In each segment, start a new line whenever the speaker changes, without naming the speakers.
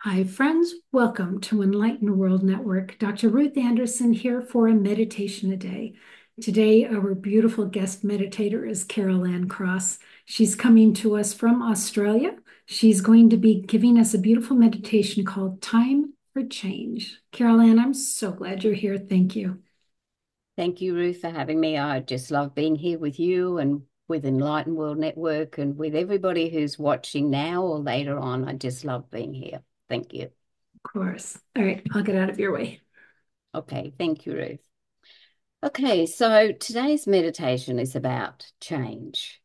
Hi, friends. Welcome to Enlightened World Network. Dr. Ruth Anderson here for a meditation a day. Today, our beautiful guest meditator is Carol Ann Cross. She's coming to us from Australia. She's going to be giving us a beautiful meditation called Time for Change. Carol Ann, I'm so glad you're here. Thank you.
Thank you, Ruth, for having me. I just love being here with you and with Enlightened World Network and with everybody who's watching now or later on. I just love being here. Thank you.
Of course. All right, I'll get out of your way.
Okay, thank you, Ruth. Okay, so today's meditation is about change.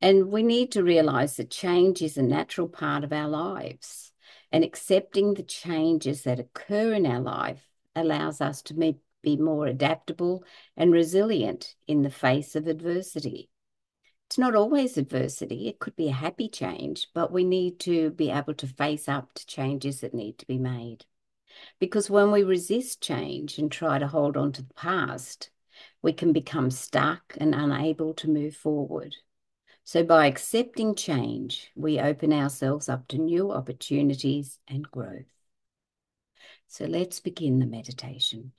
And we need to realize that change is a natural part of our lives. And accepting the changes that occur in our life allows us to be more adaptable and resilient in the face of adversity. It's not always adversity. It could be a happy change, but we need to be able to face up to changes that need to be made. Because when we resist change and try to hold on to the past, we can become stuck and unable to move forward. So by accepting change, we open ourselves up to new opportunities and growth. So let's begin the meditation.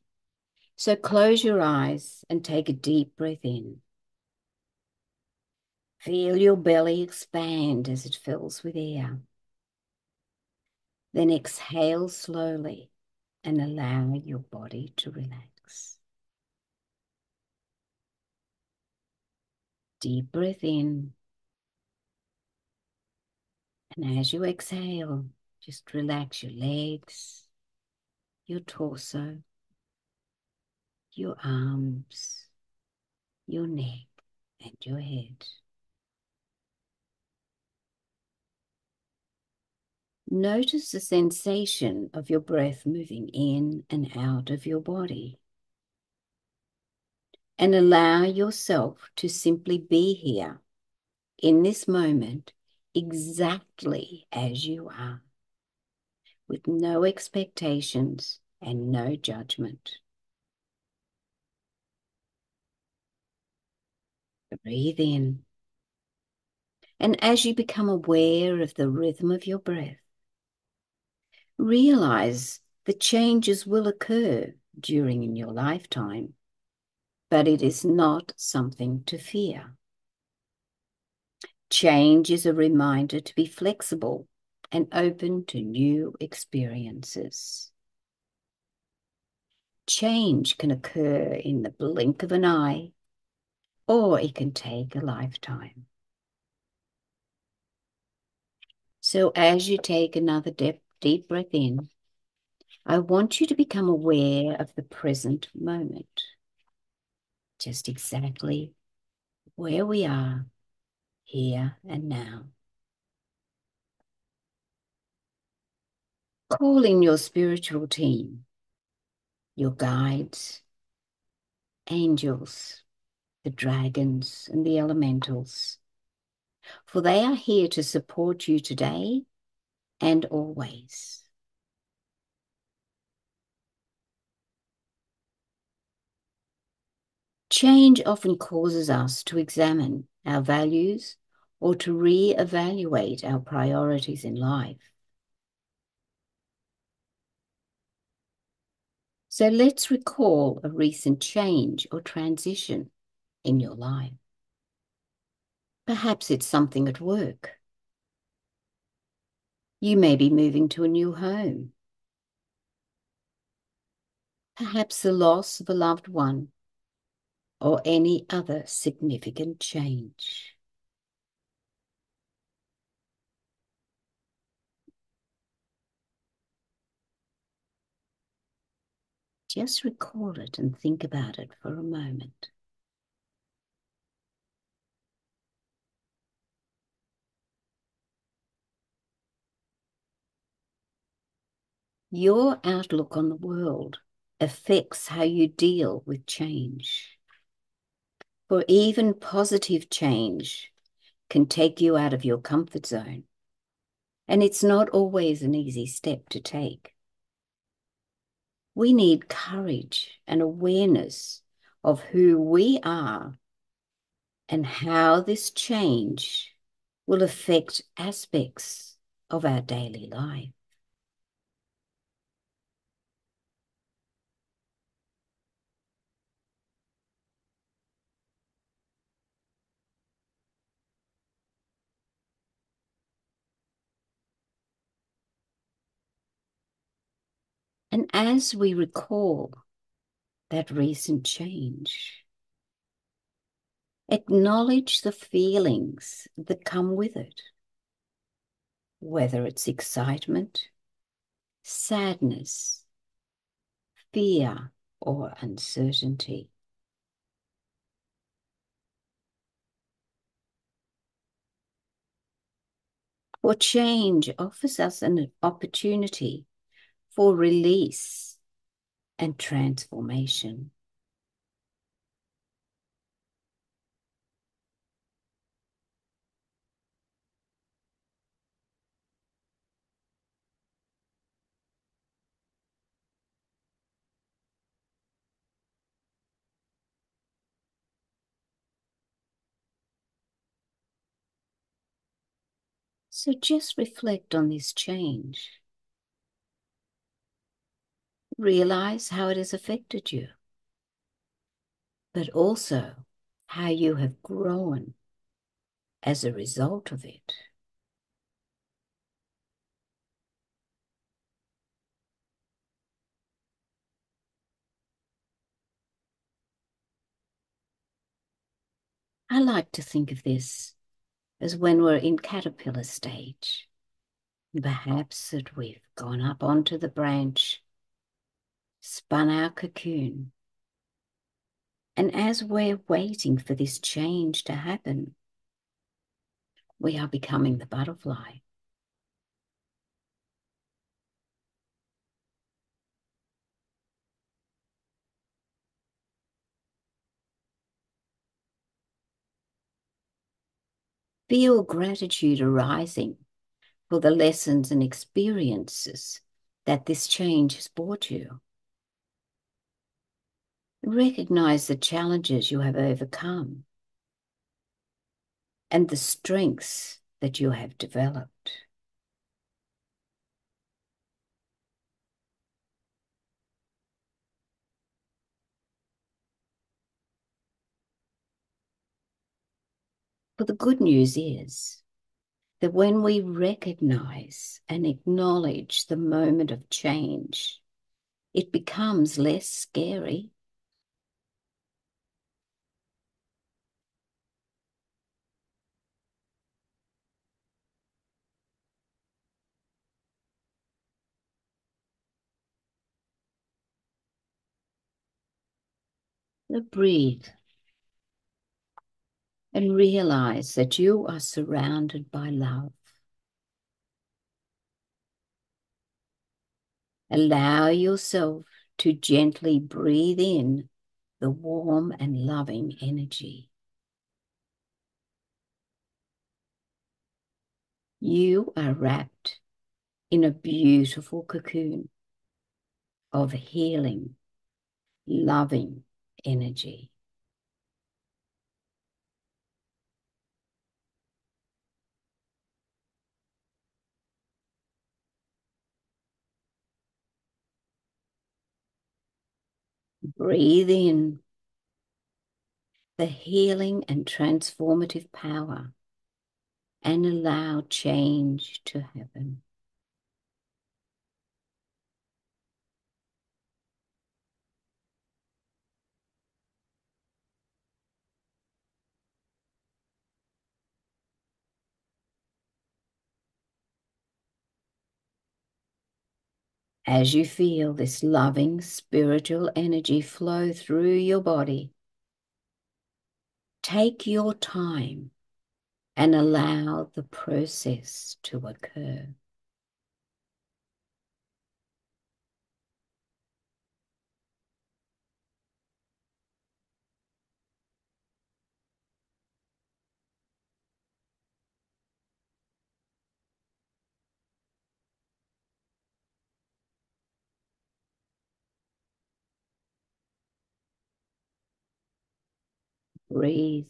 So close your eyes and take a deep breath in. Feel your belly expand as it fills with air. Then exhale slowly and allow your body to relax. Deep breath in. And as you exhale, just relax your legs, your torso, your arms, your neck, and your head. Notice the sensation of your breath moving in and out of your body. And allow yourself to simply be here in this moment exactly as you are, with no expectations and no judgment. Breathe in. And as you become aware of the rhythm of your breath, realize that changes will occur during your lifetime, but it is not something to fear. Change is a reminder to be flexible and open to new experiences. Change can occur in the blink of an eye, or it can take a lifetime. So as you take another deep breath in, I want you to become aware of the present moment, just exactly where we are, here and now. Call in your spiritual team, your guides, angels, the dragons, and the elementals, for they are here to support you today and always. Change often causes us to examine our values or to re-evaluate our priorities in life. So let's recall a recent change or transition in your life. Perhaps it's something at work. You may be moving to a new home. Perhaps the loss of a loved one or any other significant change. Just recall it and think about it for a moment. Your outlook on the world affects how you deal with change. For even positive change can take you out of your comfort zone, and it's not always an easy step to take. We need courage and awareness of who we are and how this change will affect aspects of our daily life. And as we recall that recent change, acknowledge the feelings that come with it, whether it's excitement, sadness, fear, or uncertainty. For change offers us an opportunity for release and transformation. So just reflect on this change. Realize how it has affected you, but also how you have grown as a result of it. I like to think of this as when we're in caterpillar stage. Perhaps that we've gone up onto the branch, spun our cocoon, and as we're waiting for this change to happen, we are becoming the butterfly. Feel gratitude arising for the lessons and experiences that this change has brought you. Recognize the challenges you have overcome and the strengths that you have developed. But the good news is that when we recognize and acknowledge the moment of change, it becomes less scary. So breathe and realize that you are surrounded by love. Allow yourself to gently breathe in the warm and loving energy. You are wrapped in a beautiful cocoon of healing, loving energy. Breathe in the healing and transformative power and allow change to happen. As you feel this loving spiritual energy flow through your body, take your time and allow the process to occur. Breathe.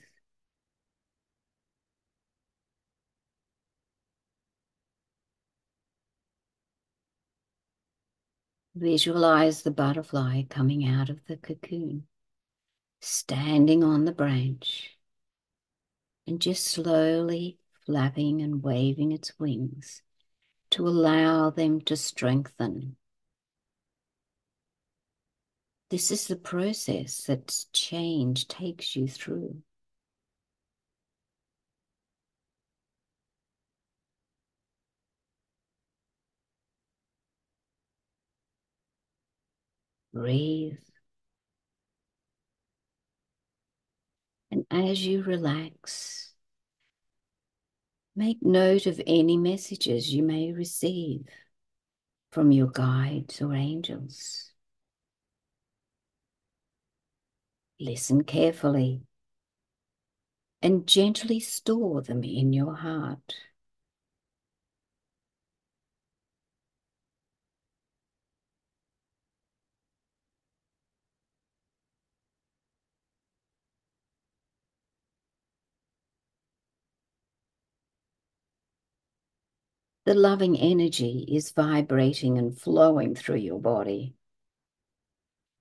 Visualize the butterfly coming out of the cocoon, standing on the branch, and just slowly flapping and waving its wings to allow them to strengthen This is the process that change takes you through. Breathe. And as you relax, make note of any messages you may receive from your guides or angels. Listen carefully and gently store them in your heart. The loving energy is vibrating and flowing through your body.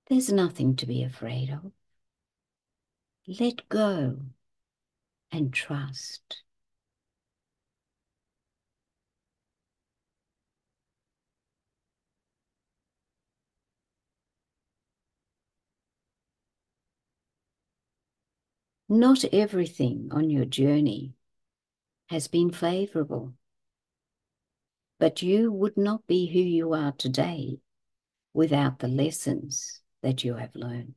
There's nothing to be afraid of. Let go and trust. Not everything on your journey has been favorable, but you would not be who you are today without the lessons that you have learned.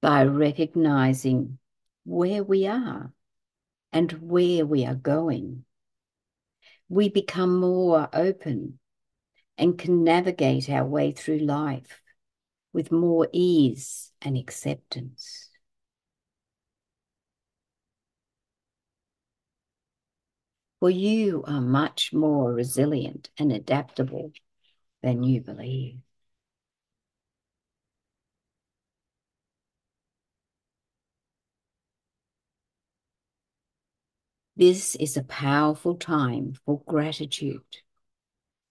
By recognizing where we are and where we are going, we become more open and can navigate our way through life with more ease and acceptance. For you are much more resilient and adaptable than you believe. This is a powerful time for gratitude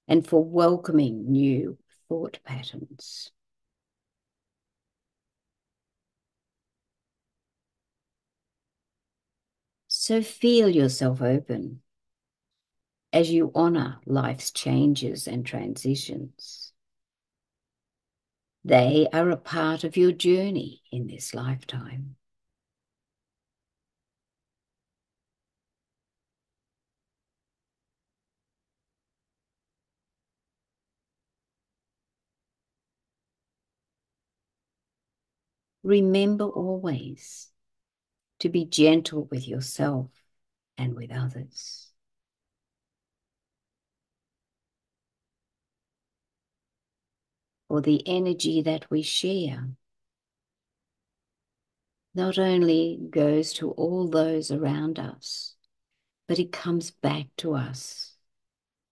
and for welcoming new thought patterns. So feel yourself open as you honor life's changes and transitions. They are a part of your journey in this lifetime. Remember always to be gentle with yourself and with others. For the energy that we share not only goes to all those around us, but it comes back to us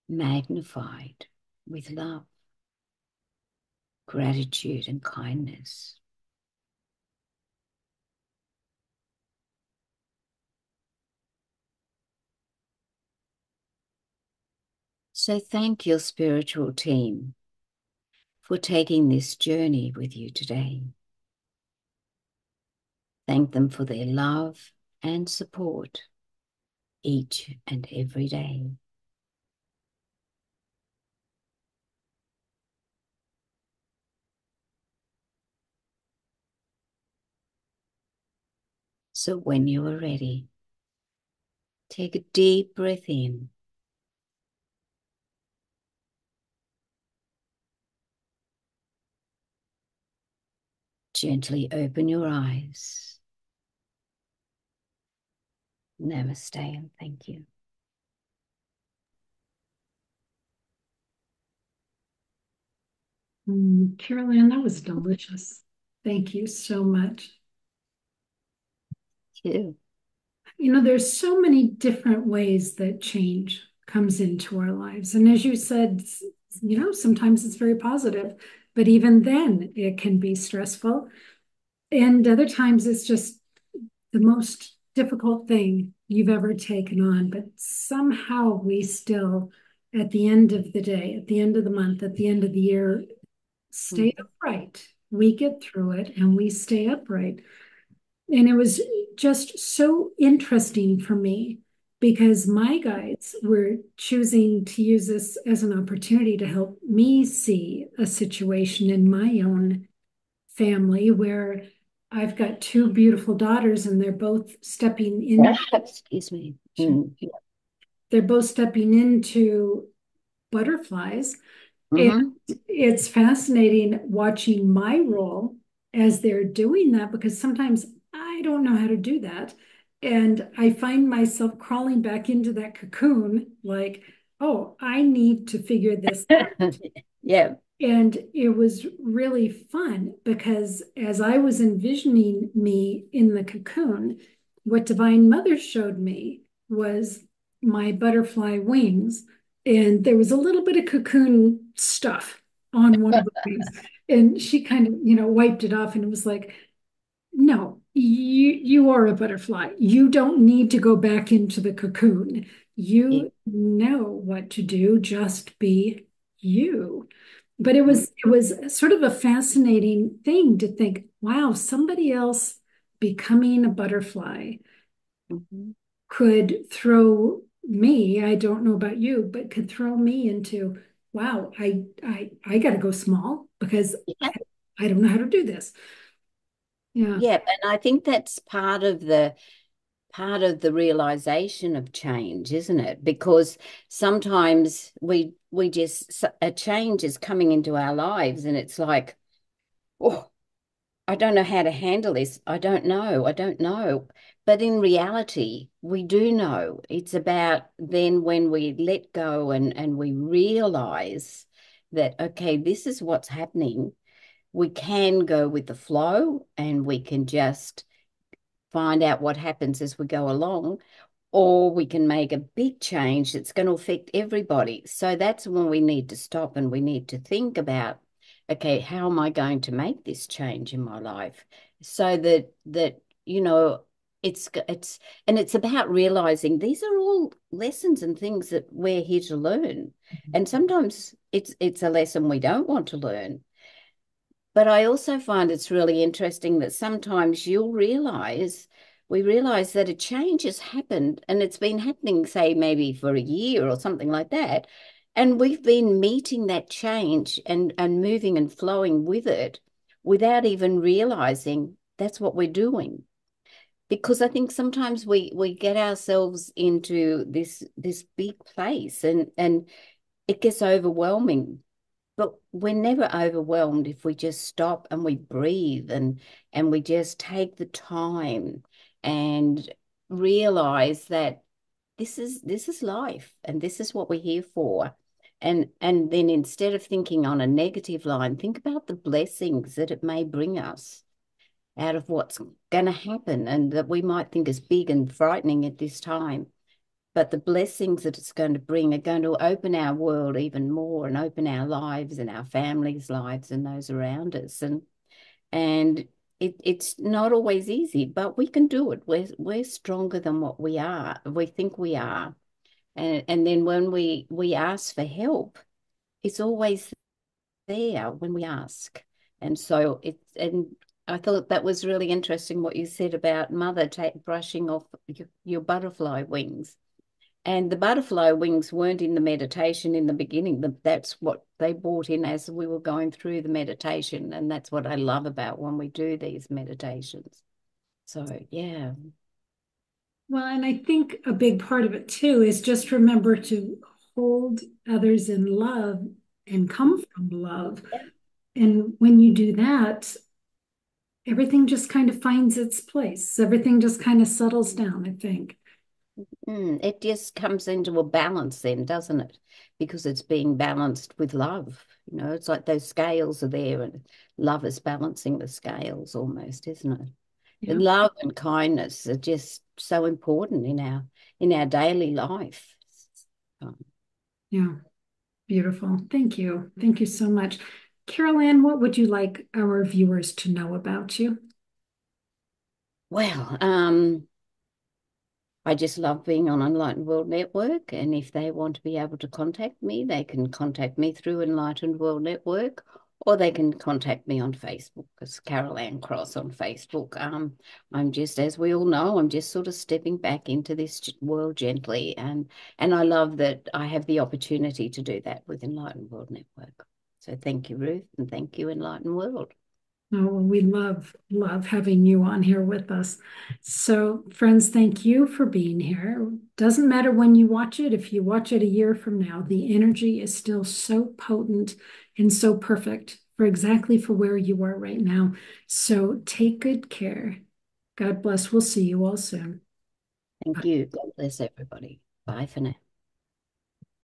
magnified with love, gratitude, and kindness. So thank your spiritual team for taking this journey with you today. Thank them for their love and support each and every day. So when you are ready, take a deep breath in. Gently open your eyes. Namaste and thank you.
Carol Ann, that was delicious. Thank you so much.
Thank you.
You know, there's so many different ways that change comes into our lives. And as you said, you know, sometimes it's very positive, but even then it can be stressful. And other times it's just the most difficult thing you've ever taken on. But somehow we still, at the end of the day, at the end of the month, at the end of the year, stay
Mhm.
upright. We get through it and we stay upright. And it was just so interesting for me because my guides were choosing to use this as an opportunity to help me see a situation in my own family where I've got two beautiful daughters and they're both stepping in.
Excuse me. Mm.
They're both stepping into butterflies. And
Hmm.
it's fascinating watching my role as they're doing that because sometimes I don't know how to do that. And I find myself crawling back into that cocoon, like, oh, I need to figure this out.
Yeah.
And it was really fun because as I was envisioning me in the cocoon, what Divine Mother showed me was my butterfly wings. And there was a little bit of cocoon stuff on one of the wings. And she kind of, wiped it off and it was like, no, you are a butterfly. You don't need to go back into the cocoon.
Yeah.
You know what to do. Just be you. But
Mhm.
it was sort of a fascinating thing to think, wow, somebody else becoming a butterfly
Mhm.
could throw me, I don't know about you, but could throw me into, wow, I got to go small because
Yeah.
I don't know how to do this. Yeah.
Yeah, and I think that's part of the realization of change, isn't it? Because sometimes we just a change is coming into our lives and it's like, oh, I don't know how to handle this. I don't know. I don't know. But in reality, we do know. It's about then when we let go and we realize that, okay, this is what's happening. We can go with the flow and we can just find out what happens as we go along, or we can make a big change that's going to affect everybody. So that's when we need to stop and we need to think about, okay, how am I going to make this change in my life? So that it's and it's about realizing these are all lessons and things that we're here to learn. And sometimes it's a lesson we don't want to learn. But I also find it's really interesting that sometimes we realize that a change has happened and it's been happening, say, maybe for a year or something like that. And we've been meeting that change and moving and flowing with it without even realizing that's what we're doing. Because I think sometimes we get ourselves into this big place and it gets overwhelming, but we're never overwhelmed if we just stop and we breathe and we just take the time and realize that this is life and this is what we're here for. And then instead of thinking on a negative line, think about the blessings that it may bring us out of what's going to happen and that we might think is big and frightening at this time. But the blessings that it's going to bring are going to open our world even more and open our lives and our families' lives and those around us. And it's not always easy, but we can do it. We're stronger than what we think we are. And then when we ask for help, it's always there when we ask. And so and I thought that was really interesting what you said about mother brushing off your butterfly wings. And the butterfly wings weren't in the meditation in the beginning. That's what they brought in as we were going through the meditation. And that's what I love about when we do these meditations. So, yeah.
Well, and I think a big part of it too is just remember to hold others in love and come from love. And when you do that, everything just kind of finds its place. Everything just kind of settles down, I think.
It just comes into a balance then, doesn't it? Because it's being balanced with love. It's like those scales are there and love is balancing the scales almost, isn't it?
Yeah.
And love and kindness are just so important in our daily life. Um,
Yeah. Beautiful. Thank you. Thank you so much. Carol Ann, what would you like our viewers to know about you?
well, I just love being on Enlightened World Network, and if they want to be able to contact me, they can contact me through Enlightened World Network, Or they can contact me on Facebook. It's Carol Ann Cross on Facebook. I'm just, as we all know, I'm just sort of stepping back into this world gently, and I love that I have the opportunity to do that with Enlightened World Network. So thank you, Ruth, and thank you, Enlightened World.
Oh, well, we love having you on here with us. So, friends, thank you for being here. Doesn't matter when you watch it, if you watch it a year from now, the energy is still so potent and so perfect for where you are right now. So take good care. God bless. We'll see you all soon.
Thank
Bye.
you. God bless everybody. Bye for now.